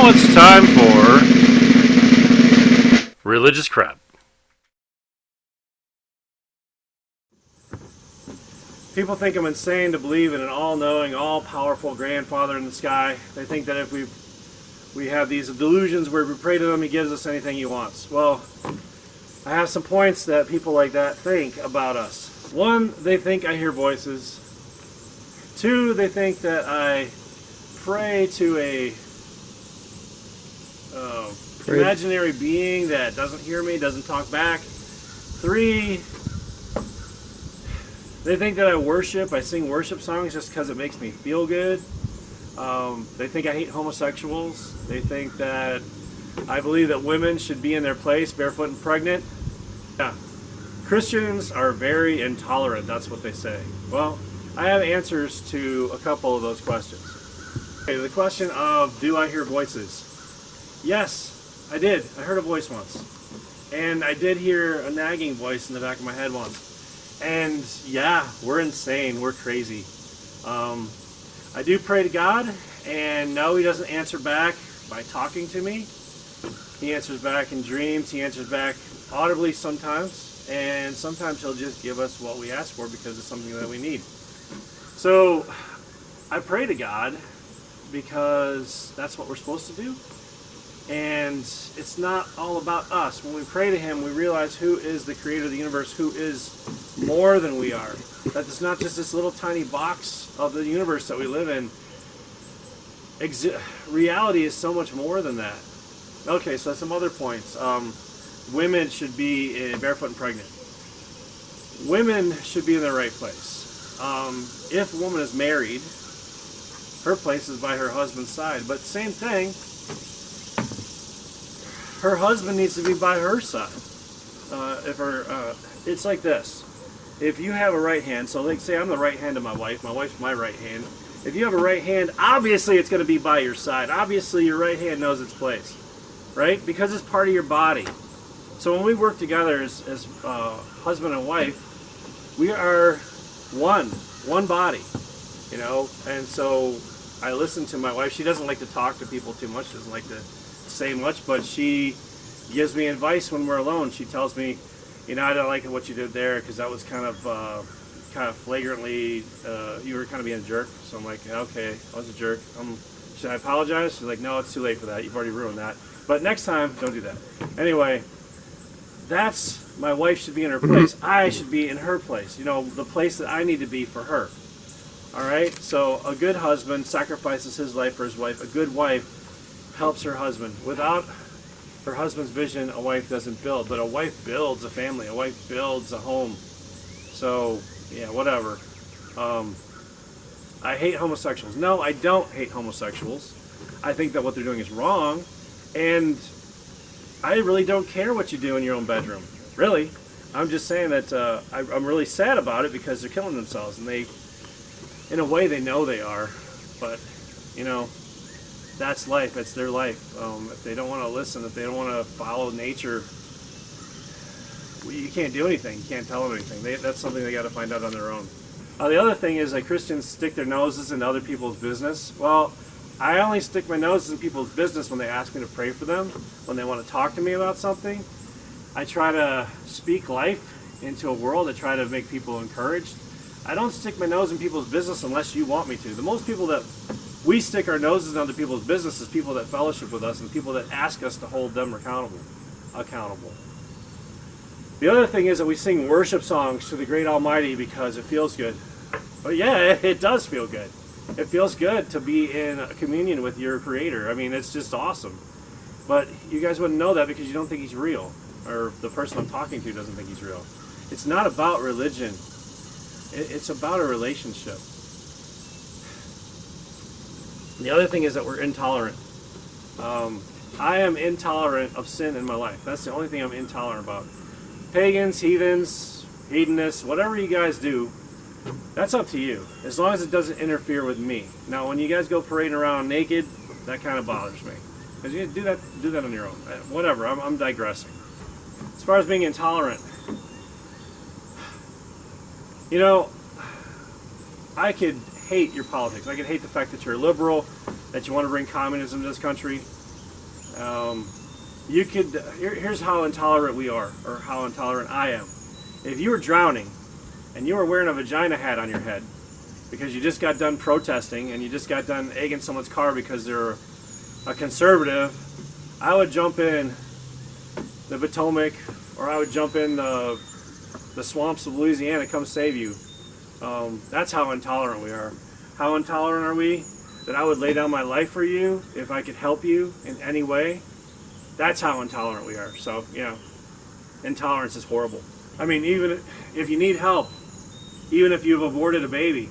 Now it's time for religious crap. People think I'm insane to believe in an all-knowing, all-powerful grandfather in the sky. They think that if we have these delusions where we pray to him, he gives us anything he wants. Well, I have some points that people like that think about us. One, they think I hear voices. Two, they think that I pray to a imaginary being that doesn't hear me, doesn't talk back. Three, they think that I sing worship songs just because it makes me feel good. They think I hate homosexuals. They think that I believe that women should be in their place, barefoot and pregnant. Yeah. Christians are very intolerant, that's what they say. Well, I have answers to a couple of those questions. Okay, the question of, do I hear voices? Yes, I did. I heard a voice once. And I did hear a nagging voice in the back of my head once. And yeah, we're insane. We're crazy. I do pray to God, and no, he doesn't answer back by talking to me. He answers back in dreams. He answers back audibly sometimes, and sometimes he'll just give us what we ask for because it's something that we need. So I pray to God because that's what we're supposed to do. And it's not all about us. When we pray to him, we realize who is the creator of the universe, who is more than we are. That it's not just this little tiny box of the universe that we live in. Reality is so much more than that. Okay, so some other points. Women should be barefoot and pregnant. Women should be in their right place. If a woman is married, her place is by her husband's side. But same thing, her husband needs to be by her side. It's like this. If you have a right hand, so like say I'm the right hand of my wife's my right hand. If you have a right hand, obviously it's going to be by your side. Obviously your right hand knows its place, right? Because it's part of your body. So when we work together as husband and wife, we are one body, you know. And so I listen to my wife. She doesn't like to talk to people too much. She doesn't like to say much, but she gives me advice when we're alone. She tells me, you know, I don't like what you did there because that was kind of flagrantly, you were kind of being a jerk. So I'm like, okay, I was a jerk. Should I apologize? She's like, no, it's too late for that. You've already ruined that. But next time, don't do that. Anyway, my wife should be in her place. I should be in her place. You know, the place that I need to be for her. All right? So a good husband sacrifices his life for his wife. A good wife helps her husband. Without her husband's vision, a wife doesn't build, but a wife builds a family. A wife builds a home. So, yeah, whatever. I hate homosexuals. No, I don't hate homosexuals. I think that what they're doing is wrong, and I really don't care what you do in your own bedroom. Really. I'm just saying that I'm really sad about it because they're killing themselves, and in a way, they know they are, but, you know, that's life. It's their life. If they don't want to listen, if they don't want to follow nature, you can't do anything. You can't tell them anything. That's something they got to find out on their own. The other thing is that Christians stick their noses into other people's business. Well, I only stick my noses in people's business when they ask me to pray for them, when they want to talk to me about something. I try to speak life into a world. I try to make people encouraged. I don't stick my nose in people's business unless you want me to. The most people that we stick our noses in other people's business is people that fellowship with us and people that ask us to hold them accountable. The other thing is that we sing worship songs to the great Almighty because it feels good. But yeah, it does feel good. It feels good to be in a communion with your Creator. I mean, it's just awesome. But you guys wouldn't know that because you don't think He's real. Or the person I'm talking to doesn't think He's real. It's not about religion. It's about a relationship. The other thing is that we're intolerant. I am intolerant of sin in my life. That's the only thing I'm intolerant about. Pagans, heathens, hedonists, whatever you guys do, that's up to you. As long as it doesn't interfere with me. Now, when you guys go parading around naked, that kind of bothers me. Because you do that on your own. Whatever, I'm digressing. As far as being intolerant, you know, I could hate your politics. I could hate the fact that you're a liberal, that you want to bring communism to this country. Here's how intolerant we are, or how intolerant I am. If you were drowning and you were wearing a vagina hat on your head because you just got done protesting and you just got done egging someone's car because they're a conservative, I would jump in the Potomac, or I would jump in the swamps of Louisiana to come save you. That's how intolerant we are. How intolerant are we that I would lay down my life for you if I could help you in any way? That's how intolerant we are. So, intolerance is horrible. I mean, even if you need help, even if you've aborted a baby,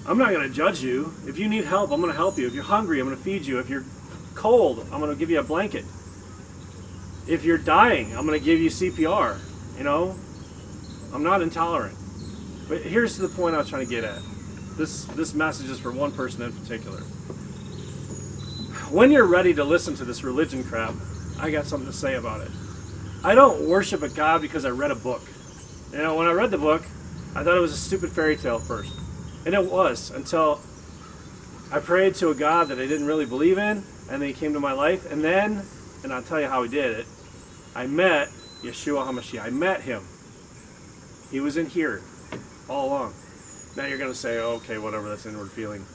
I'm not going to judge you. If you need help, I'm going to help you. If you're hungry, I'm going to feed you. If you're cold, I'm going to give you a blanket. If you're dying, I'm going to give you CPR. I'm not intolerant. But here's the point I was trying to get at. This message is for one person in particular. When you're ready to listen to this religion crap, I got something to say about it. I don't worship a God because I read a book. When I read the book, I thought it was a stupid fairy tale first. And it was, until I prayed to a God that I didn't really believe in, and then he came to my life, and I'll tell you how he did it, I met Yeshua HaMashiach. I met him. He was in here all along. Now you're going to say, oh, okay, whatever, that's inward feeling.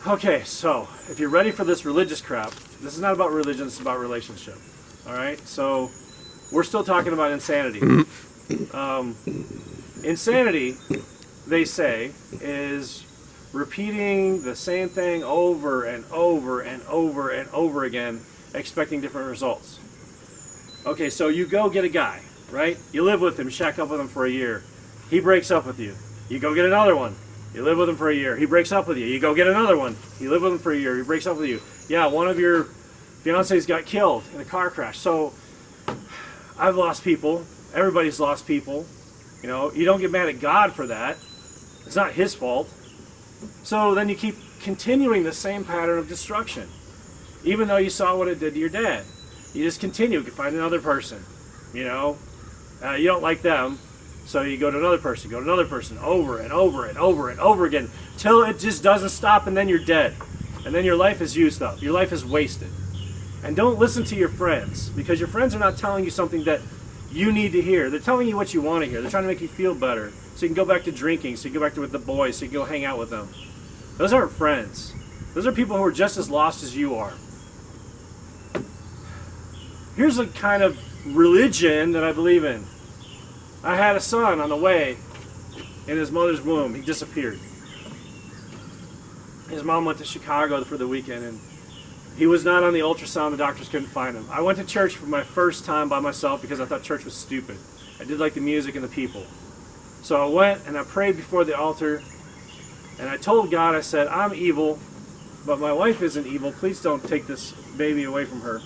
Okay, so if you're ready for this religious crap, this is not about religion, it's about relationship. All right, so we're still talking about insanity. Insanity, they say, is repeating the same thing over and over and over and over again, expecting different results. Okay, so you go get a guy, right? You live with him, shack up with him for a year. He breaks up with you. You go get another one. You live with him for a year. He breaks up with you. You go get another one. You live with him for a year. He breaks up with you. Yeah, one of your fiancés got killed in a car crash. So I've lost people. Everybody's lost people. You don't get mad at God for that. It's not his fault. So then you keep continuing the same pattern of destruction. Even though you saw what it did to your dad. You just continue. You can find another person. You don't like them. So you go to another person, over and over and over and over again, till it just doesn't stop, and then you're dead. And then your life is used up. Your life is wasted. And don't listen to your friends, because your friends are not telling you something that you need to hear. They're telling you what you want to hear. They're trying to make you feel better, so you can go back to drinking, so you can go back to with the boys, so you can go hang out with them. Those aren't friends. Those are people who are just as lost as you are. Here's a kind of religion that I believe in. I had a son on the way in his mother's womb. He disappeared. His mom went to Chicago for the weekend, and he was not on the ultrasound. The doctors couldn't find him. I went to church for my first time by myself because I thought church was stupid. I did like the music and the people. So I went and I prayed before the altar, and I told God, I said, I'm evil, but my wife isn't evil. Please don't take this baby away from her.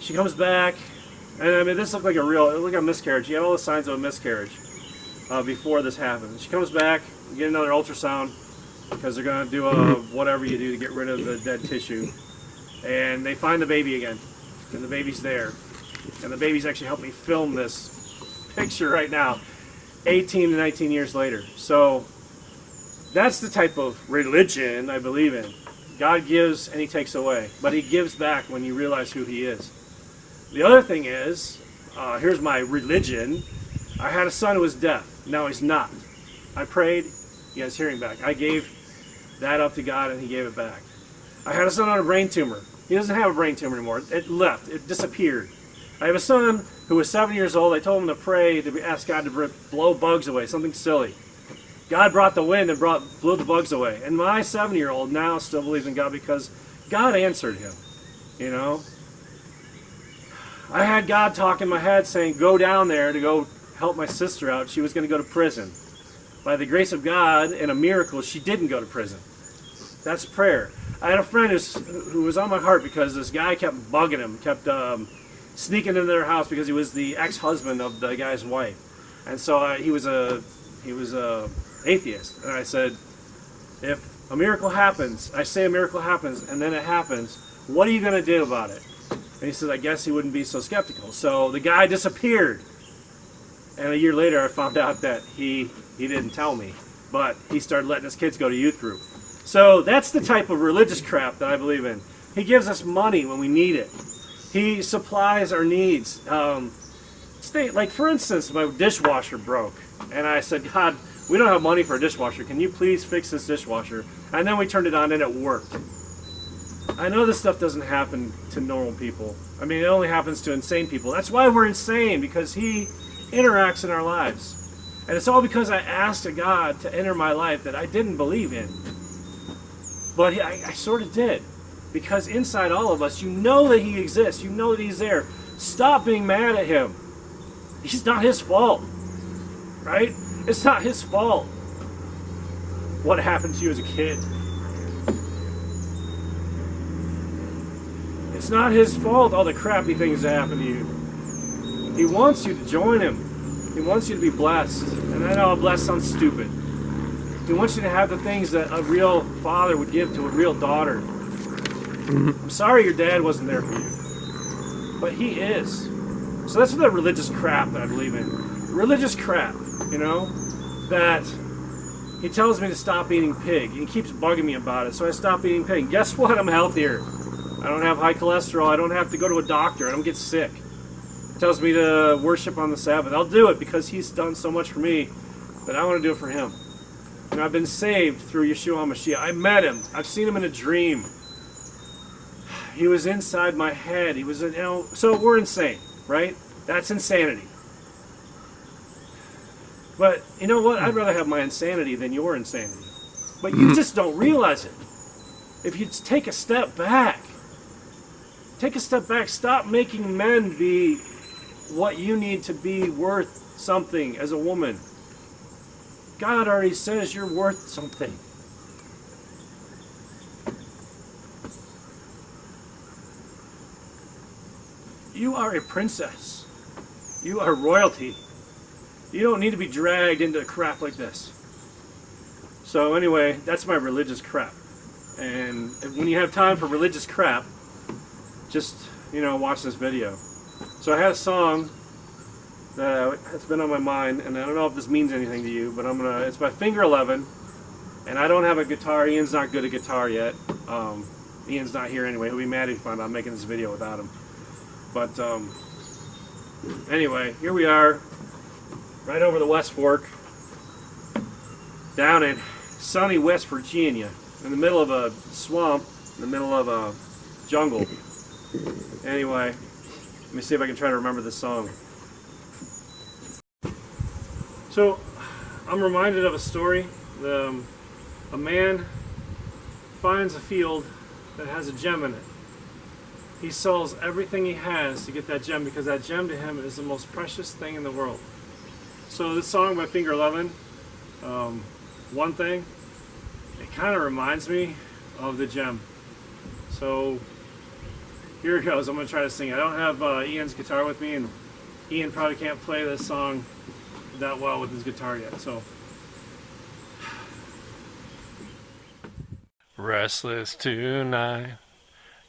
She comes back. And this looked like a miscarriage. He had all the signs of a miscarriage before this happened. She comes back, get another ultrasound, because they're going to do whatever you do to get rid of the dead tissue. And they find the baby again. And the baby's there. And the baby's actually helped me film this picture right now, 18 to 19 years later. So that's the type of religion I believe in. God gives and he takes away. But he gives back when you realize who he is. The other thing is, here's my religion. I had a son who was deaf. Now he's not. I prayed, he has hearing back. I gave that up to God and he gave it back. I had a son on a brain tumor. He doesn't have a brain tumor anymore. It left. It disappeared. I have a son who was 7 years old. I told him to pray, to ask God to blow bugs away, something silly. God brought the wind and blew the bugs away. And my 7-year-old now still believes in God because God answered him, I had God talk in my head saying, go down there to go help my sister out. She was going to go to prison. By the grace of God and a miracle, she didn't go to prison. That's prayer. I had a friend who was on my heart because this guy kept bugging him, kept sneaking into their house because he was the ex-husband of the guy's wife. And so he was a atheist. And I said, if a miracle happens, I say a miracle happens, and then it happens, what are you going to do about it? And he said, I guess he wouldn't be so skeptical. So the guy disappeared. And a year later, I found out that he didn't tell me. But he started letting his kids go to youth group. So that's the type of religious crap that I believe in. He gives us money when we need it. He supplies our needs. Like for instance, my dishwasher broke, and I said, God, we don't have money for a dishwasher. Can you please fix this dishwasher? And then we turned it on and it worked. I know this stuff doesn't happen to normal people. I mean, it only happens to insane people. That's why we're insane, because he interacts in our lives. And it's all because I asked a God to enter my life that I didn't believe in. But I sort of did. Because inside all of us, you know that he exists. You know that he's there. Stop being mad at him. It's not his fault. Right? It's not his fault what happened to you as a kid. It's not his fault all the crappy things that happen to you. He wants you to join him. He wants you to be blessed. And I know blessed sounds stupid. He wants you to have the things that a real father would give to a real daughter. I'm sorry your dad wasn't there for you. But he is. So that's the religious crap that I believe in. Religious crap, you know? That he tells me to stop eating pig. He keeps bugging me about it, so I stop eating pig. Guess what? I'm healthier. I don't have high cholesterol. I don't have to go to a doctor. I don't get sick. He tells me to worship on the Sabbath. I'll do it because he's done so much for me that I want to do it for him. And I've been saved through Yeshua HaMashiach. I met him. I've seen him in a dream. He was inside my head. He was, so we're insane, right? That's insanity. But you know what? I'd rather have my insanity than your insanity. But you just don't realize it. If you take a step back, stop making men be what you need to be worth something as a woman. God already says you're worth something. You are a princess. You are royalty. You don't need to be dragged into crap like this. So anyway, that's my religious crap. And when you have time for religious crap, just, watch this video. So I had a song that has been on my mind, and I don't know if this means anything to you, but it's by Finger 11, and I don't have a guitar. Ian's not good at guitar yet. Ian's not here anyway. He'll be mad if you find out I'm making this video without him. But anyway, here we are, right over the West Fork, down in sunny West Virginia, in the middle of a swamp, in the middle of a jungle. Anyway, let me see if I can try to remember this song. So, I'm reminded of a story. A man finds a field that has a gem in it. He sells everything he has to get that gem because that gem to him is the most precious thing in the world. So this song by Finger 11, One Thing, it kind of reminds me of the gem. So here it goes. I'm going to try to sing it. I don't have Ian's guitar with me, and Ian probably can't play this song that well with his guitar yet. So Restless tonight,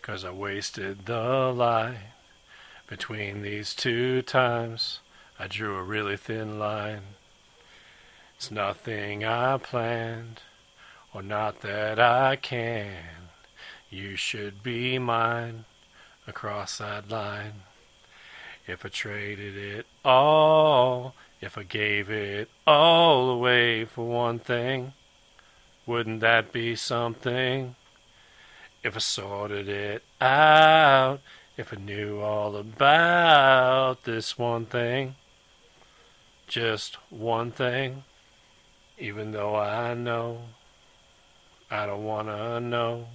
'cause I wasted the light. Between these two times, I drew a really thin line. It's nothing I planned, or not that I can. You should be mine across that line. If I traded it all, if I gave it all away for one thing, wouldn't that be something? If I sorted it out, if I knew all about this one thing, just one thing, even though I know, I don't wanna know.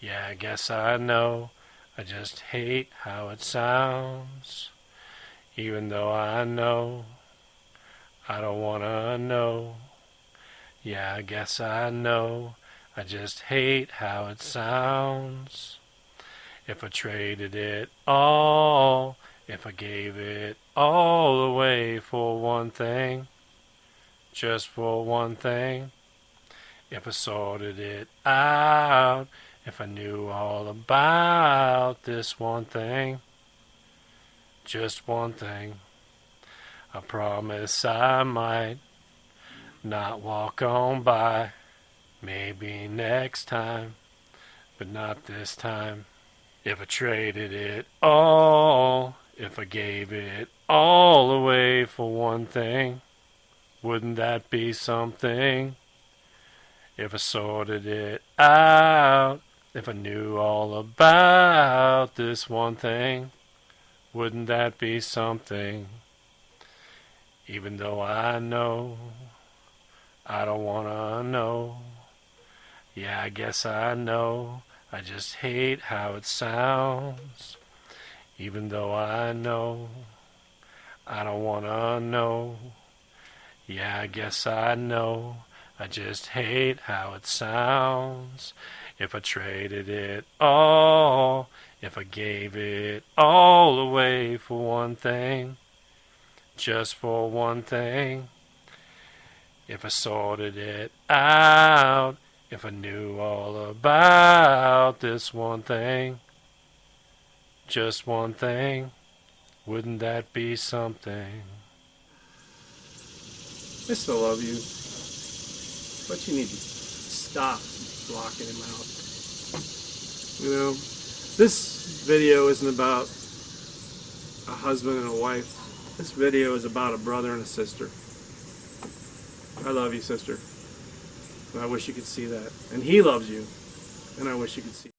Yeah, I guess I know, I just hate how it sounds. Even though I know, I don't wanna know. Yeah, I guess I know, I just hate how it sounds. If I traded it all, if I gave it all away for one thing, just for one thing, if I sorted it out, if I knew all about this one thing, just one thing, I promise I might not walk on by. Maybe next time but not this time. If I traded it all, if I gave it all away for one thing, wouldn't that be something? If I sorted it out, if I knew all about this one thing, wouldn't that be something? Even though I know, I don't wanna know. Yeah, I guess I know. I just hate how it sounds. Even though I know, I don't wanna know. Yeah, I guess I know. I just hate how it sounds. If I traded it all, if I gave it all away for one thing, just for one thing. If I sorted it out, if I knew all about this one thing, just one thing, wouldn't that be something? I still love you, but you need to stop blocking him out. You know, this video isn't about a husband and a wife. This video is about a brother and a sister. I love you, sister. And I wish you could see that. And he loves you. And I wish you could see